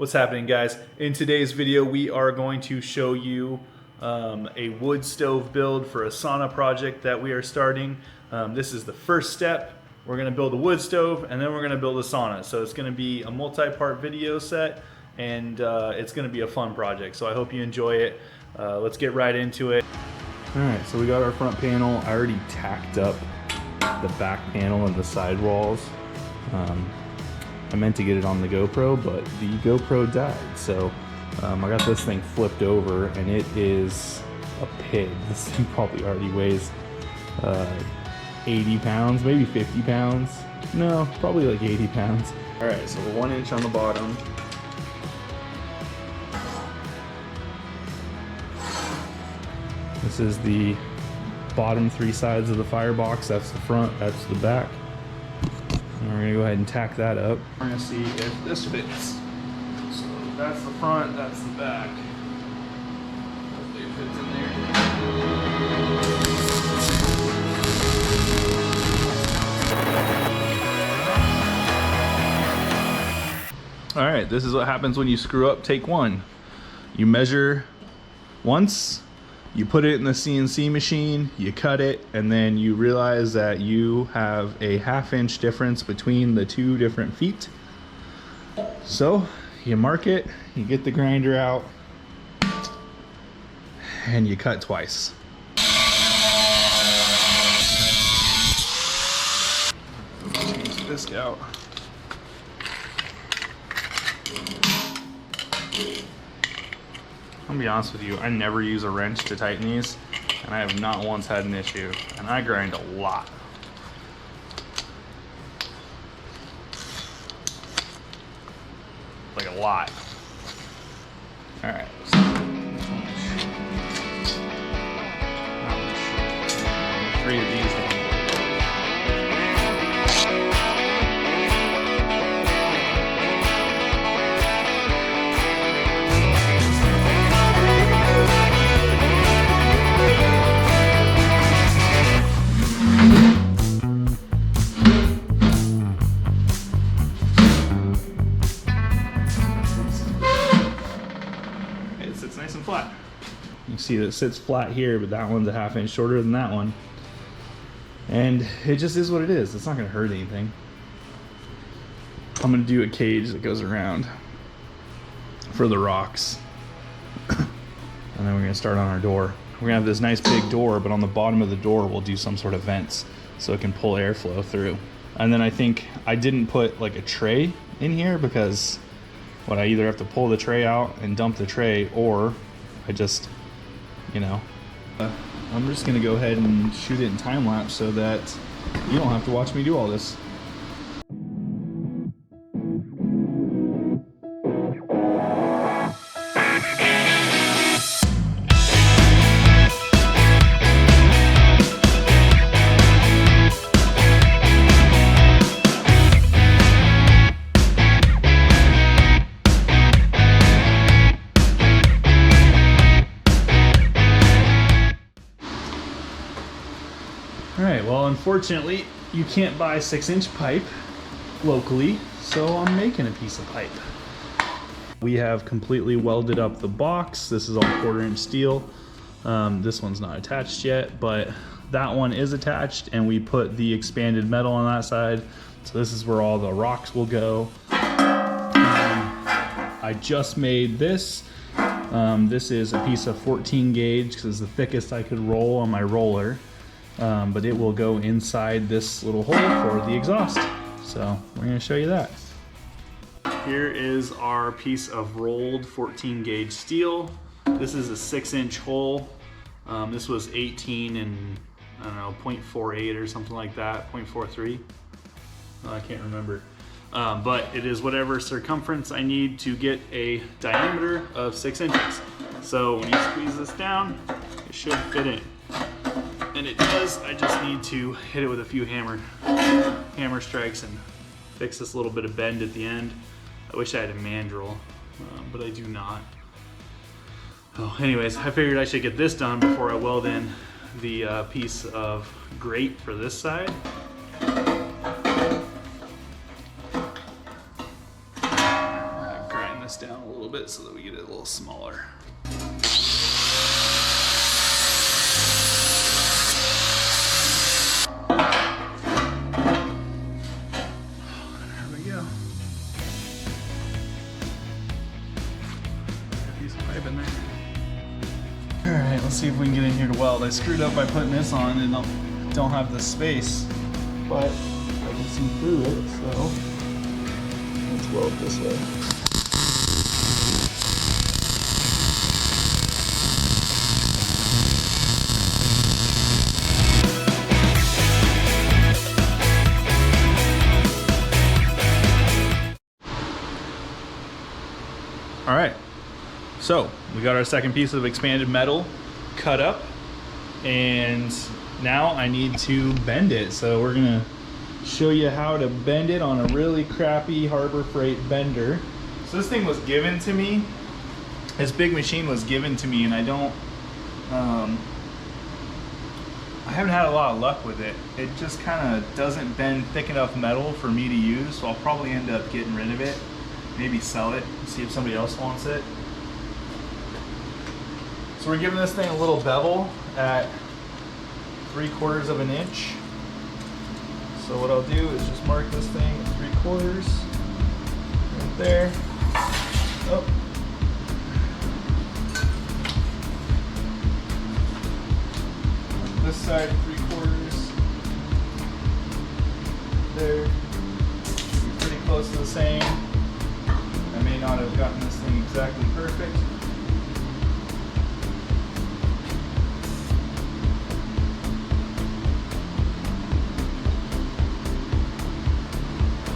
What's happening, guys? In today's video we are going to show you a wood stove build for a sauna project that we are starting. This is the first step. We're going to build a wood stove and then we're going to build a sauna. So it's going to be a multi-part video set and it's going to be a fun project. So I hope you enjoy it. Let's get right into it. Alright, so we got our front panel. I already tacked up the back panel and the side walls. I meant to get it on the GoPro, but the GoPro died. So I got this thing flipped over and it is a pig. This thing probably already weighs 80 pounds, maybe 50 pounds. No, probably like 80 pounds. Alright, so we're 1 inch on the bottom. This is the bottom 3 sides of the firebox. That's the front, that's the back. And we're gonna go ahead and tack that up. We're gonna see if this fits. So that's the front, that's the back. Hopefully it fits in there. All right, this is what happens when you screw up take 1. You measure once, you put it in the CNC machine, you cut it, and then you realize that you have a 1/2 inch difference between the 2 different feet. So you mark it, you get the grinder out, and you cut twice. Change the disc out. I'm gonna be honest with you, I never use a wrench to tighten these, and I have not once had an issue, and I grind a lot. Like a lot. All right. So, ouch. 3 of these down. Nice and flat. You see that it sits flat here, but that one's a 1/2 inch shorter than that one. And it just is what it is. It's not gonna hurt anything. I'm gonna do a cage that goes around for the rocks. And then we're gonna start on our door. We're gonna have this nice big door, but on the bottom of the door we'll do some sort of vents so it can pull airflow through. And then I think I didn't put like a tray in here because I either have to pull the tray out and dump the tray, or I just, you know. I'm just gonna go ahead and shoot it in time lapse so that you don't have to watch me do all this. Alright, well unfortunately you can't buy 6-inch pipe locally, so I'm making a piece of pipe. We have completely welded up the box. This is all 1/4 inch steel. This one's not attached yet, but that one is attached, and we put the expanded metal on that side. So this is where all the rocks will go. I just made this. This is a piece of 14 gauge because it's the thickest I could roll on my roller. But it will go inside this little hole for the exhaust. So we're gonna show you that. Here is our piece of rolled 14 gauge steel. This is a 6-inch hole. This was 18 and I don't know, 0.48 or something like that, 0.43. I can't remember. But it is whatever circumference I need to get a diameter of 6 inches. So when you squeeze this down, it should fit in. And it does. I just need to hit it with a few hammer strikes and fix this little bit of bend at the end. I wish I had a mandrel, but I do not. Oh, anyways, I figured I should get this done before I weld in the piece of grate for this side. Grind this down bit so that we get it a little smaller. There we go. Got a piece of pipe in there. All right, let's see if we can get in here to weld. I screwed up by putting this on and don't have the space, but I can see through it, so let's weld this way. All right, so we got our second piece of expanded metal cut up, and now I need to bend it. So we're gonna show you how to bend it on a really crappy Harbor Freight bender. So this thing was given to me. This big machine was given to me, and I haven't had a lot of luck with it. It just kind of doesn't bend thick enough metal for me to use, so I'll probably end up getting rid of it. Maybe sell it, see if somebody else wants it. So we're giving this thing a little bevel at 3/4 of an inch. So what I'll do is just mark this thing at 3/4, right there. Oh. This side 3/4, there. Pretty close to the same. I may not have gotten this thing exactly perfect.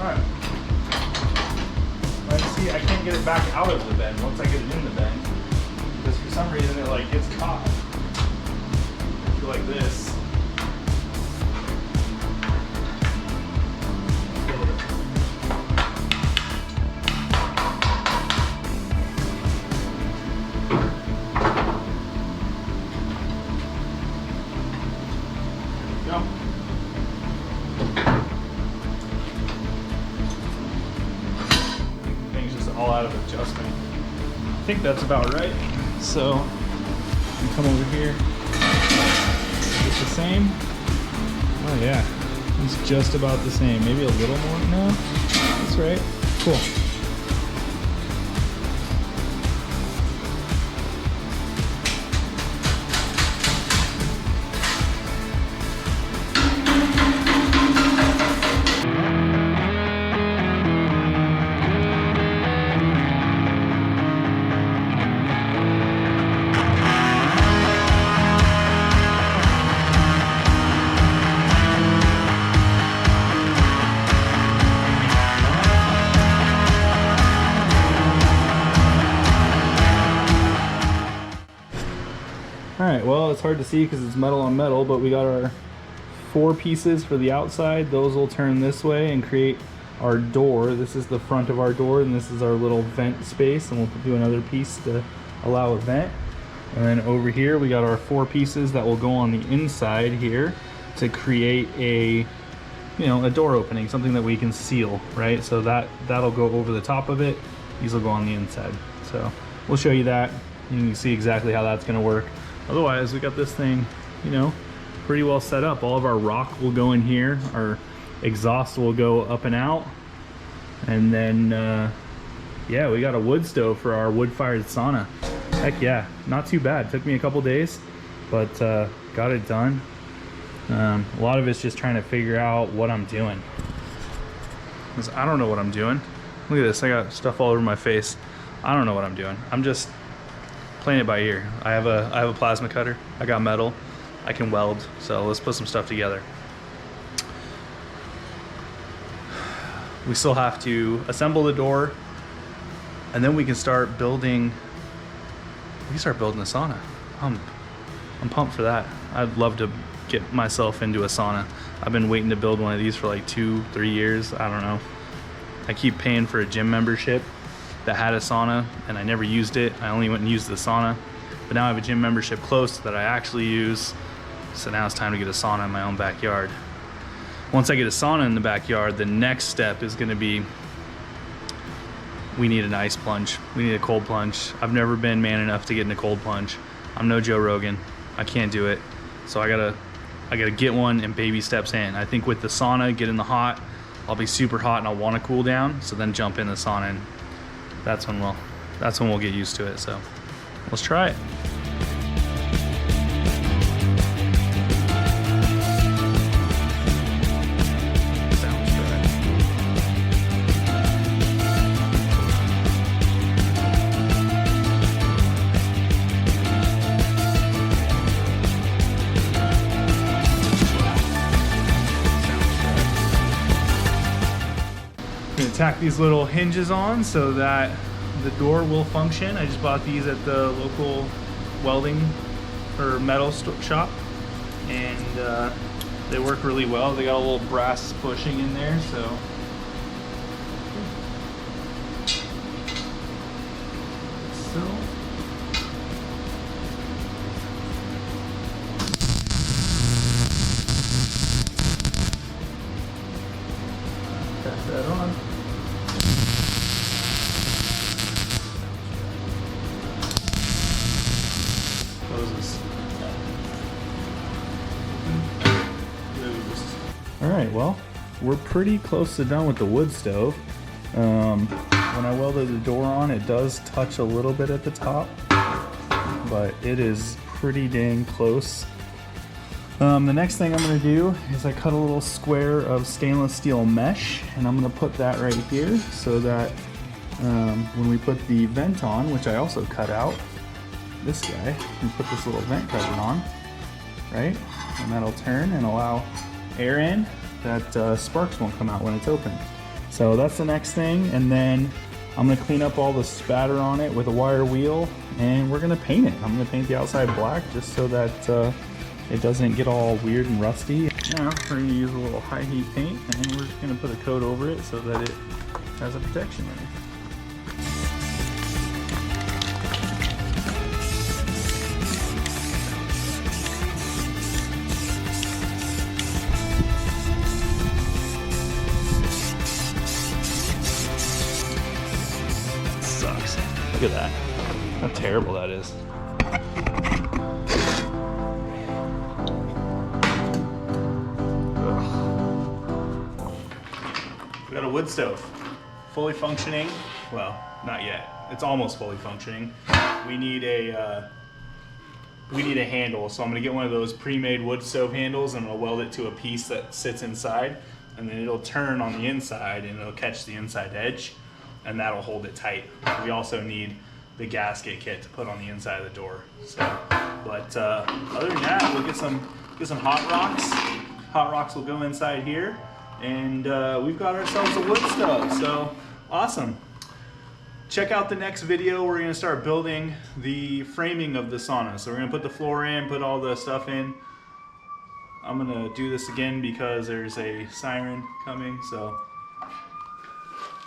Alright. See, I can't get it back out of the bend once I get it in the bend, because for some reason it like gets caught. I feel like this. Thing's just all out of adjustment. I think that's about right. So you come over here. It's the same. Oh yeah, it's just about the same. Maybe a little more. No, that's right. Cool. Alright, well, it's hard to see because it's metal on metal, but we got our 4 pieces for the outside. Those will turn this way and create our door. This is the front of our door, and this is our little vent space, and we'll do another piece to allow a vent. And then over here we got our 4 pieces that will go on the inside here to create a, you know, a door opening, something that we can seal, right? So that'll go over the top of it. These will go on the inside. So we'll show you that. You can see exactly how that's going to work. Otherwise, we got this thing, you know, pretty well set up. All of our rock will go in here. Our exhaust will go up and out. And then, yeah, we got a wood stove for our wood-fired sauna. Heck yeah, not too bad. Took me a couple days, but got it done. A lot of it's just trying to figure out what I'm doing. 'Cause I don't know what I'm doing. Look at this, I got stuff all over my face. I don't know what I'm doing. I'm just playing it by ear. I have a plasma cutter. I got metal. I can weld. So let's put some stuff together. We still have to assemble the door, and then we can start building. We can start building a sauna. I'm pumped for that. I'd love to get myself into a sauna. I've been waiting to build one of these for like 2-3 years. I don't know. I keep paying for a gym membership that had a sauna, and I never used it. I only went and used the sauna, but now I have a gym membership close that I actually use. So now it's time to get a sauna in my own backyard. Once I get a sauna in the backyard, the next step is going to be we need an ice plunge. We need a cold plunge. I've never been man enough to get in a cold plunge. I'm no Joe Rogan. I can't do it. So I gotta get one and baby steps in. I think with the sauna, get in the hot, I'll be super hot and I'll want to cool down. So then jump in the sauna, and that's when we'll get used to it. So let's try it. Tack these little hinges on so that the door will function. I just bought these at the local welding or metal shop, and they work really well. They got a little brass bushing in there, so tack that on. All right, well, we're pretty close to done with the wood stove. When I welded the door on, it does touch a little bit at the top, but it is pretty dang close. The next thing I'm gonna do is I cut a little square of stainless steel mesh, and I'm gonna put that right here so that when we put the vent on, which I also cut out, this guy, and put this little vent cover on, right? And that'll turn and allow air in, that sparks won't come out when it's open. So that's the next thing, and then I'm gonna clean up all the spatter on it with a wire wheel, and we're gonna paint it. I'm gonna paint the outside black just so that it doesn't get all weird and rusty. Now we're gonna use a little high heat paint, and we're just gonna put a coat over it so that it has a protection layer. Look at that. How terrible that is. Ugh. We got a wood stove. Fully functioning. Well, not yet. It's almost fully functioning. We need a handle, so I'm gonna get one of those pre-made wood stove handles, and I'm gonna weld it to a piece that sits inside, and then it'll turn on the inside and it'll catch the inside edge, and that'll hold it tight. We also need the gasket kit to put on the inside of the door. So, but other than that, we'll get some hot rocks. Hot rocks will go inside here, and we've got ourselves a wood stove. So awesome. Check out the next video. We're gonna start building the framing of the sauna. So we're gonna put the floor in, put all the stuff in. I'm gonna do this again because there's a siren coming, so